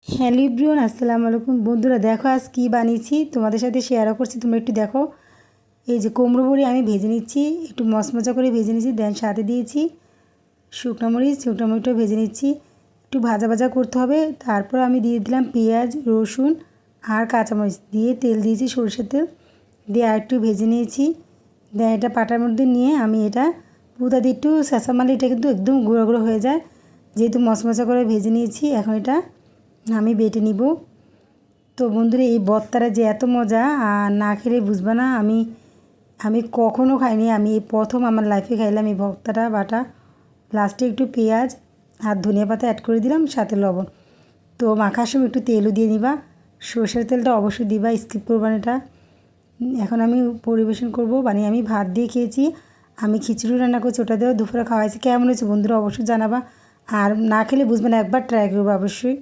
Hello everyone, আসসালামু আলাইকুম। বন্ধুরা দেখো আজ কী বানিয়েছি তোমাদের সাথে শেয়ারও করছি, তোমরা একটু দেখো। এই যে কুমড়ো বড়ি আমি ভেজে নিচ্ছি, একটু মচমচা করে ভেজে নিচ্ছি। দেন সাথে দিয়েছি শুকনো মরিচটাও ভেজে নিচ্ছি, একটু ভাজা ভাজা করতে হবে। তারপর আমি দিয়ে দিলাম পেঁয়াজ, রসুন আর কাঁচামরিচ, দিয়ে তেল দিয়েছি, সরষের তেল দিয়ে আর একটু ভেজে নিয়েছি। দেন এটা পাটার মধ্যে নিয়ে আমি এটা পুঁতা দিয়ে একটু চেঁচা মারলে এটা কিন্তু একদম গুঁড়ো গুঁড়ো হয়ে যায়। যেহেতু মচমচা করে ভেজে নিয়েছি, এখন এটা আমি বেটে নিব। তো বন্ধুরা এই ভর্তাটা যে এত মজা, আর না খেলে বুঝবে না। আমি কখনও খাইনি, আমি এই প্রথম আমার লাইফে খাইলাম এই ভর্তাটা বাটা। লাস্টে একটু পেঁয়াজ আর ধনিয়া পাতা অ্যাড করে দিলাম, সাথে লবণ। তো মাখার সময় একটু তেলও দিয়ে নিবা, সরষের তেলটা অবশ্যই দিবা, স্কিপ করবা না এটা। এখন আমি পরিবেশন করব। মানে আমি ভাত দিয়ে খেয়েছি, আমি খিচুড়ি রান্না করছি, ওটা দিয়েও দুপুরে খাওয়াইছি। কেমন হয়েছে বন্ধুরা অবশ্যই জানাবা, আর না খেলে বুঝবে না, একবার ট্রাই করবো অবশ্যই।